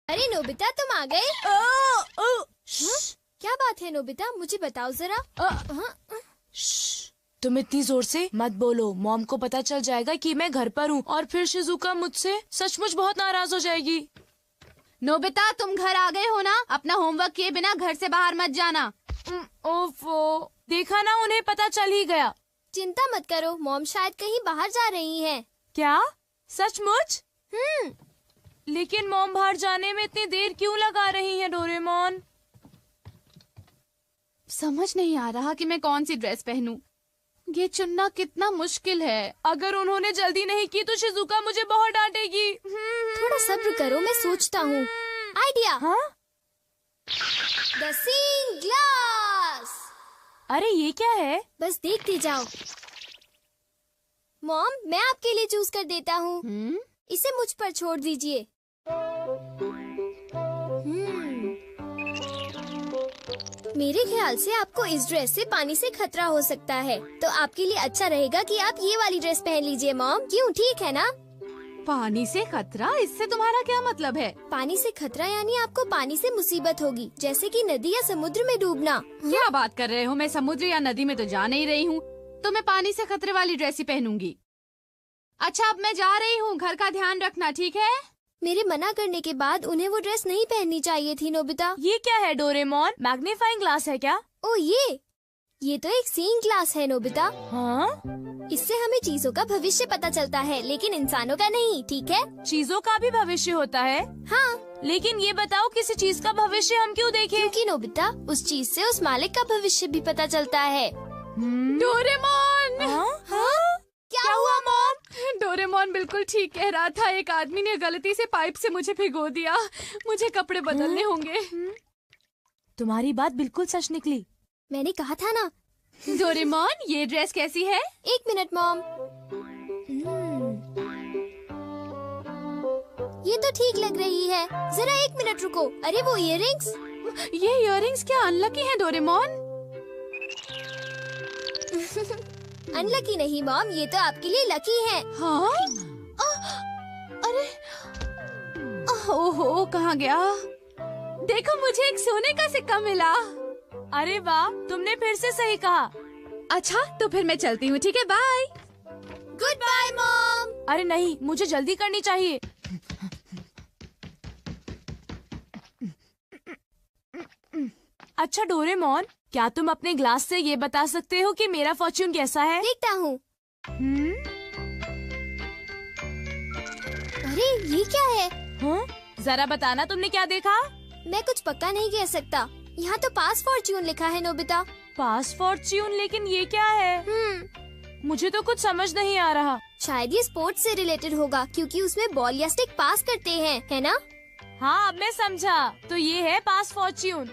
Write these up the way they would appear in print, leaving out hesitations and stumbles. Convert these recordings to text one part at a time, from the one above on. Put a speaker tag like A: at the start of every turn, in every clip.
A: अरे नोबिता, तुम आ गए? क्या बात है नोबिता, मुझे बताओ जरा।
B: तुम इतनी जोर से मत बोलो, मॉम को पता चल जाएगा कि मैं घर पर हूँ और फिर शिजुका मुझसे सचमुच बहुत नाराज हो जाएगी।
C: नोबिता, तुम घर आ गए हो ना? अपना होमवर्क किए बिना घर से बाहर मत जाना।
B: ओफो, देखा ना, उन्हें पता चल ही गया।
A: चिंता मत करो, मॉम शायद कहीं बाहर जा रही हैं।
B: क्या सचमुच? लेकिन मॉम बाहर जाने में इतनी देर क्यों लगा रही है डोरेमोन?
C: समझ नहीं आ रहा कि मैं कौन सी ड्रेस पहनूं। ये चुनना कितना मुश्किल है।
B: अगर उन्होंने जल्दी नहीं की तो शिजुका मुझे बहुत डांटेगी।
A: थोड़ा सब्र करो, मैं सोचता हूँ। आइडिया।
B: हाँ?
A: The seeing glass.
B: अरे ये क्या है?
A: बस देखते जाओ। मॉम, मैं आपके लिए चूज कर देता हूँ। इसे मुझ पर छोड़ दीजिए। मेरे ख्याल से आपको इस ड्रेस से पानी से खतरा हो सकता है, तो आपके लिए अच्छा रहेगा कि आप ये वाली ड्रेस पहन लीजिए मॉम। क्यों, ठीक है ना?
C: पानी से खतरा? इससे तुम्हारा क्या मतलब है?
A: पानी से खतरा यानी आपको पानी से मुसीबत होगी, जैसे कि नदी या समुद्र में डूबना।
C: क्या बात कर रहे हो? मैं समुद्र या नदी में तो जा नहीं रही हूँ, तो मैं पानी से खतरे वाली ड्रेस ही पहनूंगी। अच्छा, अब मैं जा रही हूँ, घर का ध्यान रखना, ठीक है?
A: मेरे मना करने के बाद उन्हें वो ड्रेस नहीं पहननी चाहिए थी नोबिता।
B: ये क्या है डोरेमोन? मैग्नीफाइंग ग्लास है क्या?
A: ओ ये तो एक सीइंग ग्लास है नोबिता।
B: हाँ?
A: इससे हमें चीजों का भविष्य पता चलता है, लेकिन इंसानों का नहीं, ठीक है?
B: चीजों का भी भविष्य होता है?
A: हाँ।
B: लेकिन ये बताओ, किसी चीज का भविष्य हम क्यों देखें?
A: क्योंकि नोबिता, उस चीज से उस मालिक का भविष्य भी पता चलता है।
C: डोरेमोन!
B: हाँ? क्या हुआ मॉम?
C: डोरेमोन बिल्कुल ठीक कह रहा था। एक आदमी ने गलती से पाइप से मुझे भिगो दिया। मुझे कपड़े बदलने होंगे।
B: तुम्हारी बात बिल्कुल सच निकली।
A: मैंने कहा था ना।
C: डोरेमोन, ये ड्रेस कैसी है?
A: एक मिनट मॉम। ये तो ठीक लग रही है। जरा एक मिनट रुको। अरे वो इयररिंग्स।
C: ये इयररिंग्स क्या अनलकी हैं डोरेमोन?
A: अनलकी नहीं मॉम, ये तो आपके लिए लकी है।
C: हाँ? अरे ओहो, कहाँ गया? देखो, मुझे एक सोने का सिक्का मिला।
B: अरे वाह, तुमने फिर से सही कहा।
C: अच्छा, तो फिर मैं चलती हूँ, ठीक है? बाय।
A: Good bye mom.
B: अरे नहीं, मुझे जल्दी करनी चाहिए। अच्छा डोरेमोन, क्या तुम अपने ग्लास से ये बता सकते हो कि मेरा फॉर्च्यून कैसा है?
A: देखता हूँ। अरे ये क्या है?
B: हाँ? जरा बताना, तुमने क्या देखा?
A: मैं कुछ पक्का नहीं कह सकता। यहाँ तो पास फॉर्च्यून लिखा है नोबिता।
B: पास फॉर्च्यून? लेकिन ये क्या है? मुझे तो कुछ समझ नहीं आ रहा।
A: शायद ये स्पोर्ट्स से रिलेटेड होगा, क्योंकि उसमें बॉल या स्टिक पास करते हैं, है ना?
B: हाँ, अब मैं समझा। तो ये है पास फॉर्च्यून।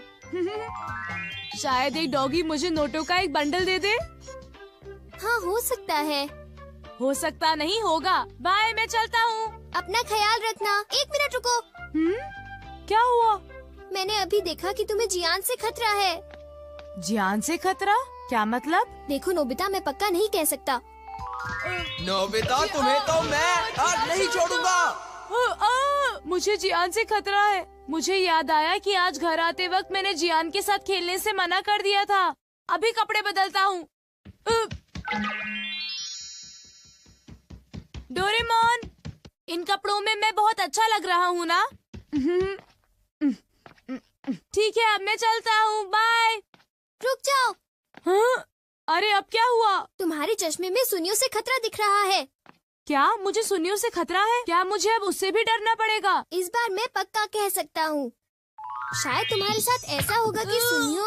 B: शायद एक डॉगी मुझे नोटों का एक बंडल दे दे।
A: हाँ, हो सकता है।
B: हो सकता नहीं, होगा। बाय, मैं चलता हूँ।
A: अपना ख्याल रखना। एक मिनट रुको।
B: क्या हुआ?
A: मैंने अभी देखा कि तुम्हें जियान से खतरा है।
B: जियान से खतरा? क्या मतलब?
A: देखो नोबिता, मैं पक्का नहीं कह सकता।
D: नोबिता, तुम्हें तो मैं आज नहीं छोड़ूंगा।
B: मुझे जियान से खतरा है। मुझे याद आया कि आज घर आते वक्त मैंने जियान के साथ खेलने से मना कर दिया था। अभी कपड़े बदलता हूँ। डोरेमोन, इन कपड़ों में मैं बहुत अच्छा लग रहा हूँ ना? ठीक है, अब मैं चलता हूँ। बाय।
A: रुक जाओ।
B: हाँ? अरे अब क्या हुआ?
A: तुम्हारे चश्मे में सुनियों से खतरा दिख रहा है।
B: क्या मुझे सुनियों से खतरा है? क्या मुझे अब उससे भी डरना पड़ेगा?
A: इस बार मैं पक्का कह सकता हूँ। शायद तुम्हारे साथ ऐसा होगा कि सुनियो।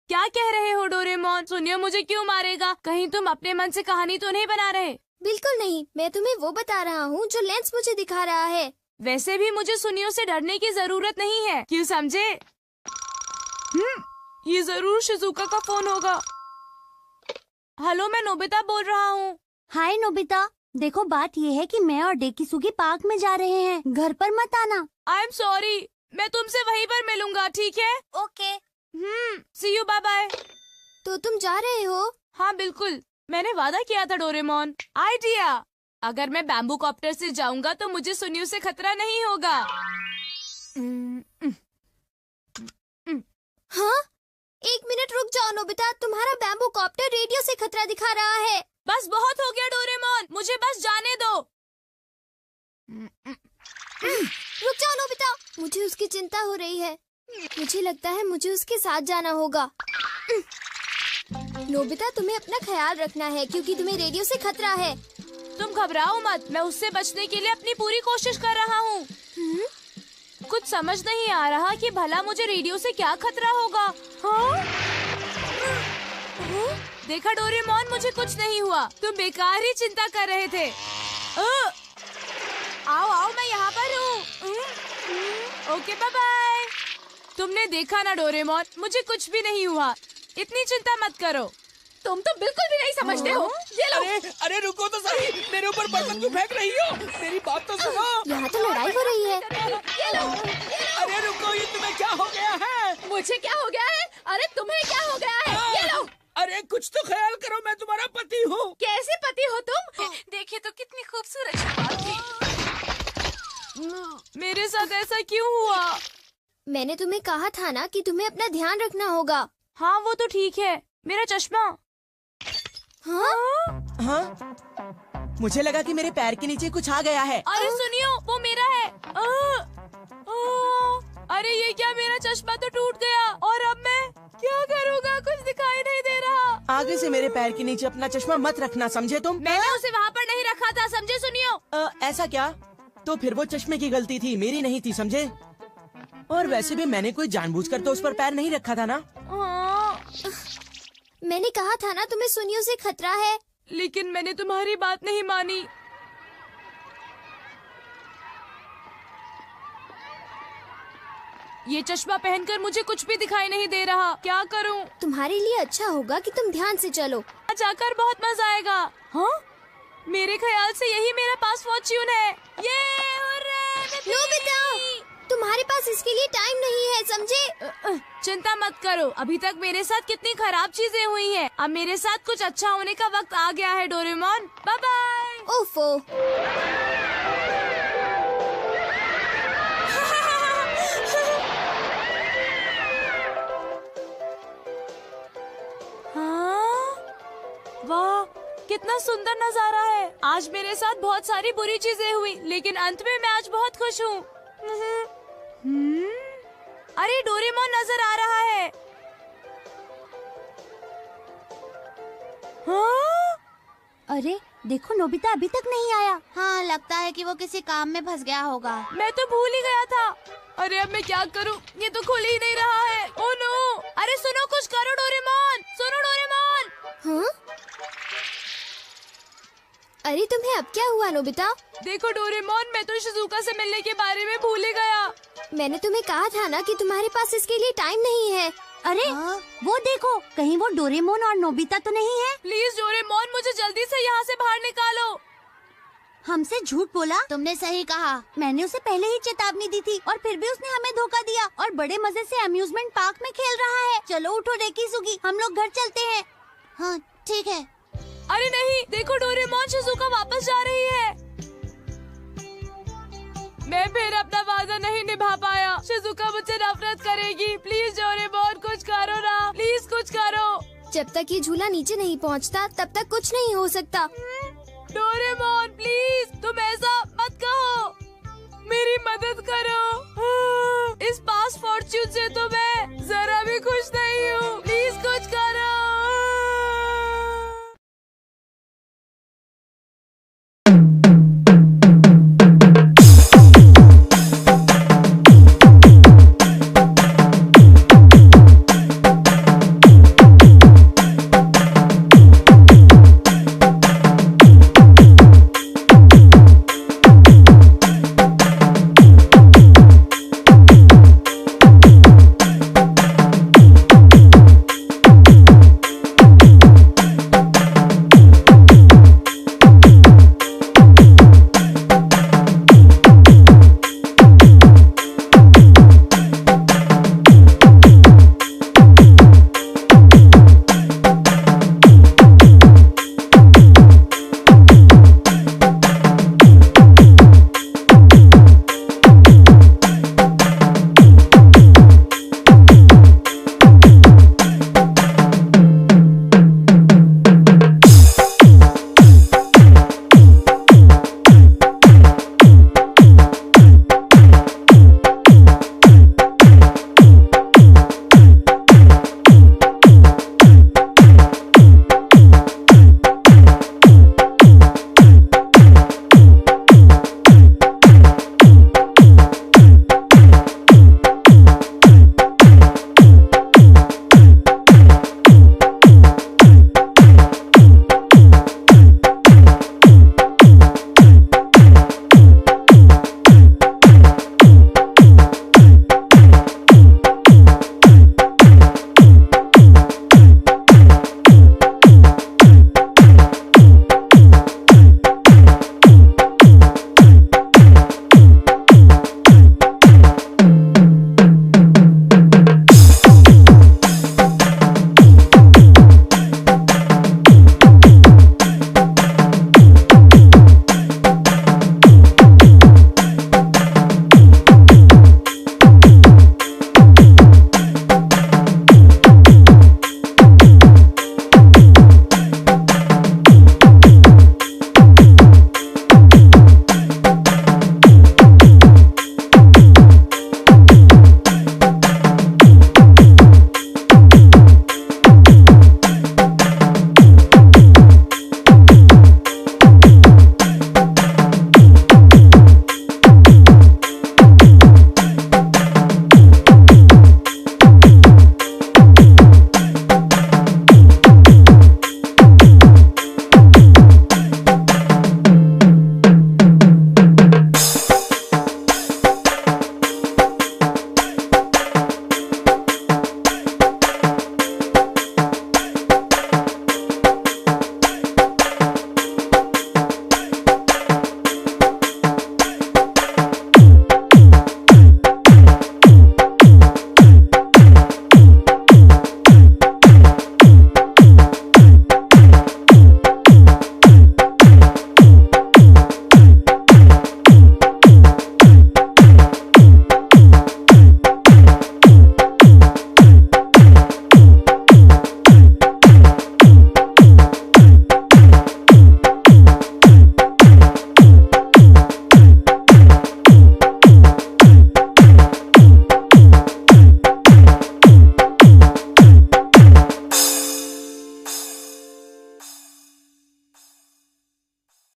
B: क्या कह रहे हो डोरेमोन? सुनियो मुझे क्यों मारेगा? कहीं तुम अपने मन से कहानी तो नहीं बना रहे?
A: बिल्कुल नहीं, मैं तुम्हें वो बता रहा हूँ जो लेंस मुझे दिखा रहा है।
B: वैसे भी मुझे सुनियों से डरने की जरूरत नहीं है, क्यों समझे? ये जरूर शिजुका का फोन होगा। हेलो, मैं नोबिता बोल रहा हूँ।
E: हाय नोबिता, देखो बात ये है कि मैं और डेकिसुगी पार्क में जा रहे हैं, घर पर मत आना।
B: आई एम सॉरी, मैं तुमसे वहीं पर मिलूंगा, ठीक है?
A: Okay.
B: See you, bye bye.
A: तो तुम जा रहे हो?
B: हाँ बिल्कुल, मैंने वादा किया था डोरेमोन। आइडिया, अगर मैं बैम्बू कॉप्टर से जाऊंगा तो मुझे सुनियों से खतरा नहीं होगा।
A: नोबिता, तुम्हारा बैम्बू कॉप्टर रेडियो से खतरा दिखा रहा है।
B: बस बहुत हो गया डोरेमोन, मुझे बस जाने दो।
A: रुक जाओ नोबिता, मुझे उसकी चिंता हो रही है। मुझे लगता है मुझे उसके साथ जाना होगा। नोबिता, तुम्हें अपना ख्याल रखना है क्योंकि तुम्हें रेडियो से खतरा है।
B: तुम घबराओ मत, मैं उससे बचने के लिए अपनी पूरी कोशिश कर रहा हूँ। कुछ समझ नहीं आ रहा कि भला मुझे रेडियो से क्या खतरा होगा। हाँ? देखा डोरेमोन, मुझे कुछ नहीं हुआ। तुम बेकार ही चिंता कर रहे थे। आओ आओ, मैं यहाँ पर हूँ। Okay, bye bye. तुमने देखा ना डोरेमोन, मुझे कुछ भी नहीं हुआ। इतनी चिंता मत करो।
C: तुम तो बिल्कुल भी नहीं समझते हो। ये लो।
D: अरे रुको तो सही, मेरे ऊपर बर्तन क्यों फेंक रही हो? मेरी बात तो सुनो।
A: यहाँ तो लड़ाई हो रही है।
C: ये लो।
D: अरे रुको, ये तुम्हें क्या हो गया है?
C: मुझे क्या हो गया है? अरे तुम्हें क्या हो गया है? ये लो।
D: अरे कुछ तो ख्याल करो, मैं तुम्हारा पति हूँ।
C: कैसे पति हो तुम? देखिए तो कितनी खूबसूरत शक्ल थी।
B: मेरे साथ ऐसा क्यों हुआ?
A: मैंने तुम्हें कहा था ना कि तुम्हें अपना ध्यान रखना होगा।
B: हाँ, वो तो ठीक है। मेरा चश्मा।
A: हाँ?
D: हाँ? मुझे लगा कि मेरे पैर के नीचे कुछ आ गया है।
B: अरे सुनियो, वो मेरा है। अरे ये क्या, मेरा चश्मा तो टूट गया। और अब मैं क्या करूँगा? कुछ दिखाई नहीं दे रहा।
D: आगे से मेरे पैर के नीचे अपना चश्मा मत रखना, समझे तुम?
B: मैंने उसे वहाँ पर नहीं रखा था, समझे सुनियो?
D: ऐसा क्या? तो फिर वो चश्मे की गलती थी, मेरी नहीं थी, समझे? और वैसे भी मैंने कोई जानबूझकर तो उस पर पैर नहीं रखा था ना।
A: मैंने कहा था ना तुम्हें सुनियो से खतरा है।
B: लेकिन मैंने तुम्हारी बात नहीं मानी। ये चश्मा पहनकर मुझे कुछ भी दिखाई नहीं दे रहा। क्या करूं?
A: तुम्हारे लिए अच्छा होगा कि तुम ध्यान से चलो।
B: जाकर बहुत मजा आएगा। हाँ? मेरे ख्याल से यही मेरा पास फॉर्च्यून है। ये
A: नोबिता, तुम्हारे पास इसके लिए टाइम नहीं है, समझे?
B: चिंता मत करो, अभी तक मेरे साथ कितनी खराब चीजें हुई हैं। अब मेरे साथ कुछ अच्छा होने का वक्त आ गया है डोरेमोन। Bye bye.
A: ओफो।
B: हाँ? वाह, कितना सुंदर नजारा है। आज मेरे साथ बहुत सारी बुरी चीजें हुई, लेकिन अंत में मैं आज बहुत खुश हूँ। अरे डोरेमोन नजर आ रहा है। हाँ?
E: अरे देखो, नोबिता अभी तक नहीं आया। हाँ, लगता है कि वो किसी काम में फंस गया होगा।
B: मैं तो भूल ही गया था। अरे अब मैं क्या करूं? ये तो खुल ही नहीं रहा है। Oh no! अरे सुनो, कुछ करो डोरेमोन। सुनो डोरेमोन।
A: हाँ? अरे तुम्हें अब क्या हुआ नोबिता?
B: देखो डोरेमोन, मैं तो शिजुका से मिलने के बारे में भूल ही गया।
A: मैंने तुम्हें कहा था ना कि तुम्हारे पास इसके लिए टाइम नहीं है।
E: अरे वो देखो, कहीं वो डोरेमोन और नोबिता तो नहीं है?
B: प्लीज डोरेमोन, मुझे जल्दी से यहाँ से बाहर निकालो।
E: हमसे झूठ बोला? तुमने सही कहा। मैंने उसे पहले ही चेतावनी दी थी और फिर भी उसने हमें धोखा दिया और बड़े मजे से अम्यूजमेंट पार्क में खेल रहा है। चलो उठो डेकिसुगी, हम लोग घर चलते हैं। हाँ ठीक है।
B: अरे नहीं, देखो डोरेमोन, शिजुका वापस जा रही है। मैं फिर अपना वादा नहीं निभा पाया। शिजुका मुझसे नफरत करेगी। प्लीज डोरेमोन, कुछ करो ना, प्लीज कुछ करो।
A: जब तक ये झूला नीचे नहीं पहुंचता, तब तक कुछ नहीं हो सकता।
B: डोरेमोन प्लीज, तुम ऐसा मत कहो। मेरी मदद करो।